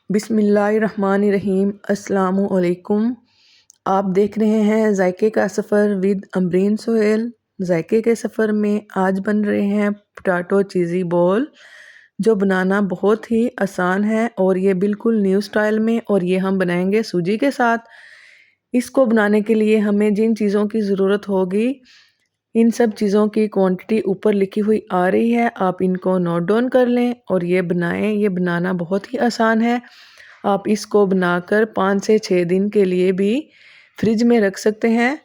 बिस्मिल्लाहिर्रहमानिर्रहीम। अस्सलामुअलैकुम। आप देख रहे हैं जायके का सफ़र विद अमरीन सोहेल। जायके के सफ़र में आज बन रहे हैं पोटैटो चीज़ी बॉल, जो बनाना बहुत ही आसान है और ये बिल्कुल न्यू स्टाइल में, और ये हम बनाएंगे सूजी के साथ। इसको बनाने के लिए हमें जिन चीज़ों की ज़रूरत होगी, इन सब चीज़ों की क्वांटिटी ऊपर लिखी हुई आ रही है, आप इनको नोट डाउन कर लें और ये बनाएं। ये बनाना बहुत ही आसान है। आप इसको बनाकर 5 से 6 दिन के लिए भी फ्रिज में रख सकते हैं,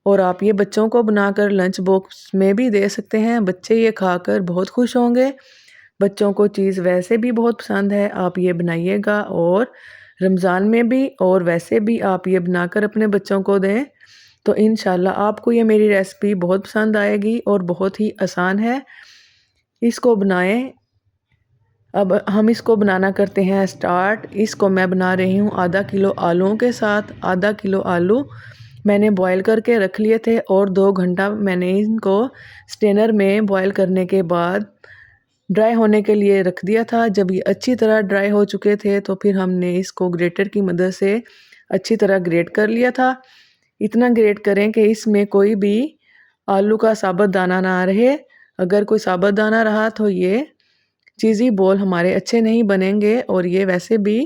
और आप ये बच्चों को बनाकर लंच बॉक्स में भी दे सकते हैं। बच्चे ये खाकर बहुत खुश होंगे। बच्चों को चीज़ वैसे भी बहुत पसंद है। आप ये बनाइएगा, और रमज़ान में भी और वैसे भी आप ये बनाकर अपने बच्चों को दें, तो इंशाल्लाह आपको ये मेरी रेसिपी बहुत पसंद आएगी और बहुत ही आसान है। इसको बनाएं। अब हम इसको बनाना करते हैं स्टार्ट। इसको मैं बना रही हूँ आधा किलो आलूओं के साथ। आधा किलो आलू मैंने बॉईल करके रख लिए थे, और 2 घंटा मैंने इनको स्ट्रेनर में बॉईल करने के बाद ड्राई होने के लिए रख दिया था। जब ये अच्छी तरह ड्राई हो चुके थे, तो फिर हमने इसको ग्रेटर की मदद से अच्छी तरह ग्रेट कर लिया था। इतना ग्रेट करें कि इसमें कोई भी आलू का साबुत दाना ना रहे। अगर कोई साबुत दाना रहा तो ये चीज़ी बॉल हमारे अच्छे नहीं बनेंगे, और ये वैसे भी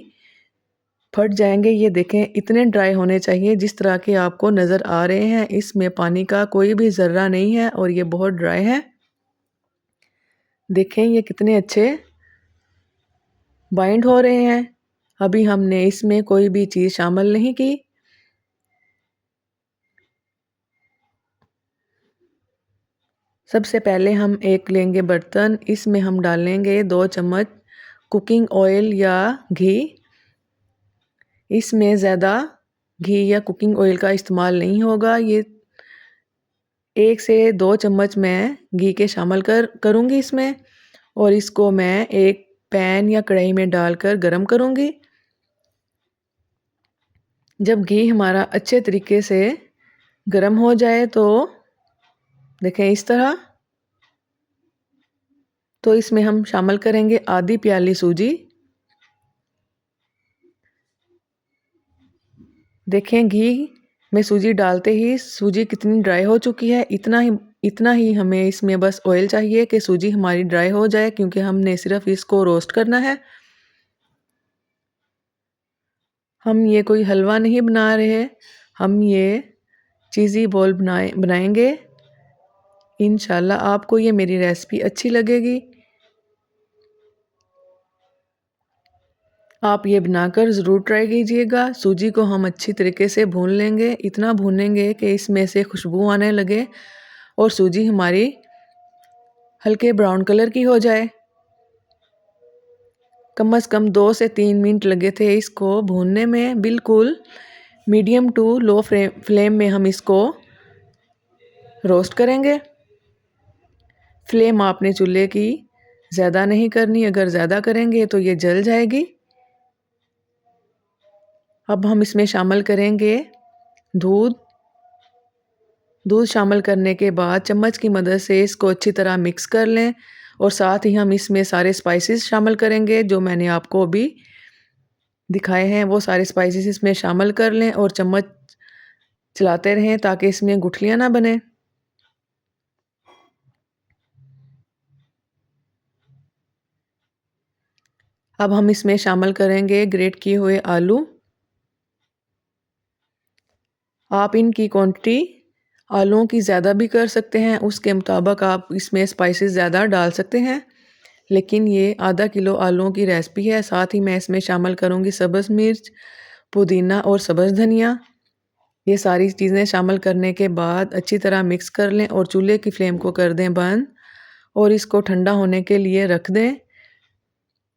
फट जाएंगे। ये देखें, इतने ड्राई होने चाहिए जिस तरह के आपको नज़र आ रहे हैं। इसमें पानी का कोई भी ज़र्रा नहीं है, और ये बहुत ड्राई है। देखें ये कितने अच्छे बाइंड हो रहे हैं। अभी हमने इसमें कोई भी चीज़ शामिल नहीं की। सबसे पहले हम एक लेंगे बर्तन, इसमें हम डालेंगे 2 चम्मच कुकिंग ऑयल या घी। इसमें ज़्यादा घी या कुकिंग ऑयल का इस्तेमाल नहीं होगा। ये 1 से 2 चम्मच मैं घी के शामिल करूँगी इसमें, और इसको मैं एक पैन या कढ़ाई में डालकर गरम करूँगी। जब घी हमारा अच्छे तरीके से गरम हो जाए, तो देखें इस तरह, तो इसमें हम शामिल करेंगे आधी प्याली सूजी। देखें घी में सूजी डालते ही सूजी कितनी ड्राई हो चुकी है। इतना ही हमें इसमें बस ऑयल चाहिए कि सूजी हमारी ड्राई हो जाए, क्योंकि हमने सिर्फ इसको रोस्ट करना है। हम ये कोई हलवा नहीं बना रहे, हम ये चीज़ी बॉल बनाएंगे। इंशाल्लाह आपको ये मेरी रेसिपी अच्छी लगेगी। आप ये बनाकर ज़रूर ट्राई कीजिएगा। सूजी को हम अच्छी तरीके से भून लेंगे, इतना भूनेंगे कि इसमें से खुशबू आने लगे और सूजी हमारी हल्के ब्राउन कलर की हो जाए। कम से कम 2 से 3 मिनट लगे थे इसको भूनने में। बिल्कुल मीडियम टू लो फ्लेम में हम इसको रोस्ट करेंगे। फ्लेम आपने चूल्हे की ज़्यादा नहीं करनी, अगर ज़्यादा करेंगे तो ये जल जाएगी। अब हम इसमें शामिल करेंगे दूध। दूध शामिल करने के बाद चम्मच की मदद से इसको अच्छी तरह मिक्स कर लें, और साथ ही हम इसमें सारे स्पाइसेस शामिल करेंगे जो मैंने आपको अभी दिखाए हैं। वो सारे स्पाइसेस इसमें शामिल कर लें और चम्मच चलाते रहें ताकि इसमें गुठलियाँ ना बने। अब हम इसमें शामिल करेंगे ग्रेट किए हुए आलू। आप इनकी क्वांटिटी आलूओं की ज़्यादा भी कर सकते हैं, उसके मुताबिक आप इसमें स्पाइसेस ज़्यादा डाल सकते हैं। लेकिन ये आधा किलो आलूओं की रेसिपी है। साथ ही मैं इसमें शामिल करूँगी सब्ज़ मिर्च, पुदीना और सब्ज़ धनिया। ये सारी चीज़ें शामिल करने के बाद अच्छी तरह मिक्स कर लें, और चूल्हे की फ्लेम को कर दें बंद, और इसको ठंडा होने के लिए रख दें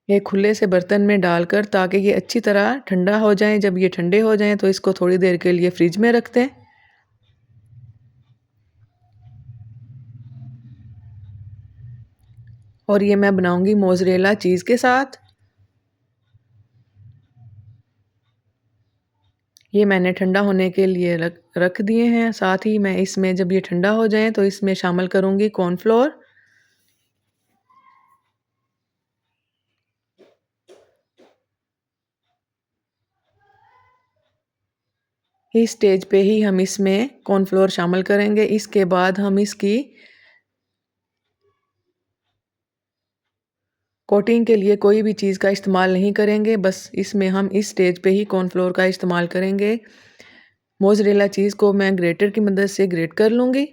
ये खुले से बर्तन में डालकर, ताकि ये अच्छी तरह ठंडा हो जाएं। जब ये ठंडे हो जाएं तो इसको थोड़ी देर के लिए फ्रिज में रख दें। और ये मैं बनाऊंगी मोज़रेला चीज़ के साथ। ये मैंने ठंडा होने के लिए रख दिए हैं। साथ ही मैं इसमें जब ये ठंडा हो जाए तो इसमें शामिल करूँगी कॉर्नफ्लोर। इस स्टेज पे ही हम इसमें कॉर्नफ्लोर शामिल करेंगे। इसके बाद हम इसकी कोटिंग के लिए कोई भी चीज़ का इस्तेमाल नहीं करेंगे, बस इसमें हम इस स्टेज पे ही कॉर्नफ्लोर का इस्तेमाल करेंगे। मोज़रेला चीज़ को मैं ग्रेटर की मदद से ग्रेट कर लूँगी।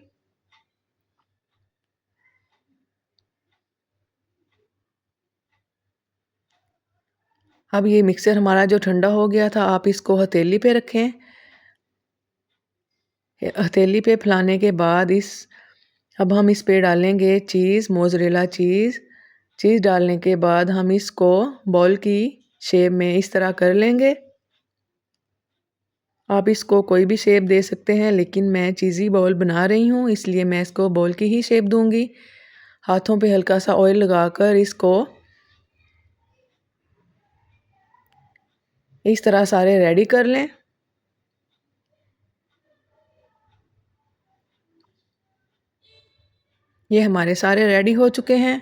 अब ये मिक्सर हमारा जो ठंडा हो गया था, आप इसको हथेली पे रखें। हथेली पे फैलाने के बाद अब हम इस पे डालेंगे चीज़, मोज़रेला चीज़। चीज़ डालने के बाद हम इसको बॉल की शेप में इस तरह कर लेंगे। आप इसको कोई भी शेप दे सकते हैं, लेकिन मैं चीज़ी बॉल बना रही हूँ, इसलिए मैं इसको बॉल की ही शेप दूंगी। हाथों पे हल्का सा ऑयल लगाकर इसको इस तरह सारे रेडी कर लें। ये हमारे सारे रेडी हो चुके हैं।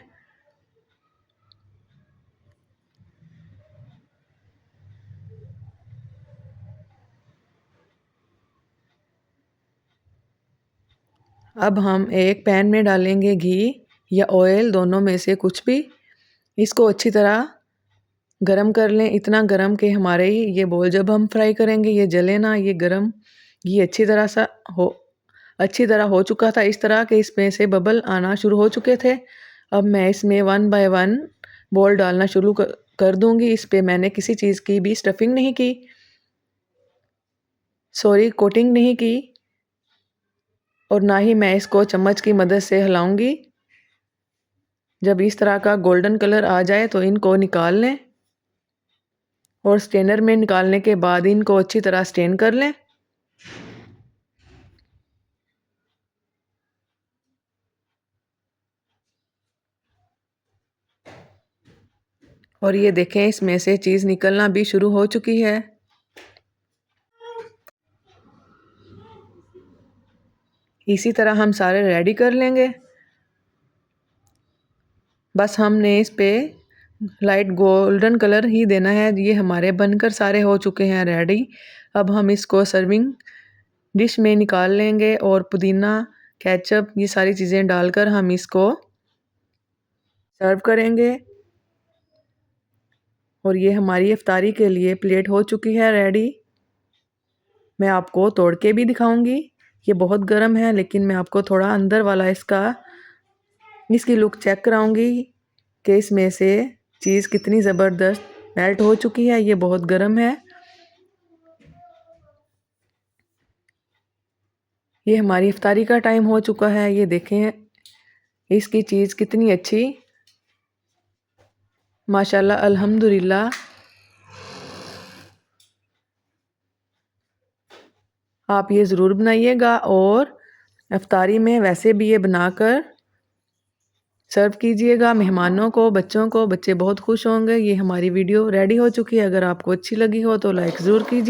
अब हम एक पैन में डालेंगे घी या ऑयल, दोनों में से कुछ भी। इसको अच्छी तरह गरम कर लें, इतना गरम कि हमारे ये बॉल जब हम फ्राई करेंगे ये जले ना। ये गरम घी अच्छी तरह हो चुका था, इस तरह के इसमें से बबल आना शुरू हो चुके थे। अब मैं इसमें 1 बाय 1 बॉल डालना शुरू कर दूंगी। इस पे मैंने किसी चीज़ की भी स्टफिंग नहीं की, कोटिंग नहीं की, और ना ही मैं इसको चम्मच की मदद से हिलाऊंगी। जब इस तरह का गोल्डन कलर आ जाए तो इनको निकाल लें, और स्ट्रेनर में निकालने के बाद इनको अच्छी तरह स्ट्रेन कर लें। और ये देखें, इसमें से चीज़ निकलना भी शुरू हो चुकी है। इसी तरह हम सारे रेडी कर लेंगे। बस हमने इस पे लाइट गोल्डन कलर ही देना है। ये हमारे बनकर सारे हो चुके हैं रेडी। अब हम इसको सर्विंग डिश में निकाल लेंगे, और पुदीना, केचप, ये सारी चीज़ें डालकर हम इसको सर्व करेंगे। और ये हमारी इफ्तारी के लिए प्लेट हो चुकी है रेडी। मैं आपको तोड़ के भी दिखाऊंगी। ये बहुत गर्म है, लेकिन मैं आपको थोड़ा अंदर वाला इसकी लुक चेक कराऊंगी कि इसमें से चीज़ कितनी ज़बरदस्त मेल्ट हो चुकी है। ये बहुत गर्म है। ये हमारी इफ्तारी का टाइम हो चुका है। ये देखें, इसकी चीज़ कितनी अच्छी, माशाल्लाह, अल्हम्दुलिल्लाह। आप ये ज़रूर बनाइएगा, और इफ्तारी में वैसे भी ये बनाकर सर्व कीजिएगा मेहमानों को, बच्चों को। बच्चे बहुत खुश होंगे। ये हमारी वीडियो रेडी हो चुकी है। अगर आपको अच्छी लगी हो तो लाइक ज़रूर कीजिए।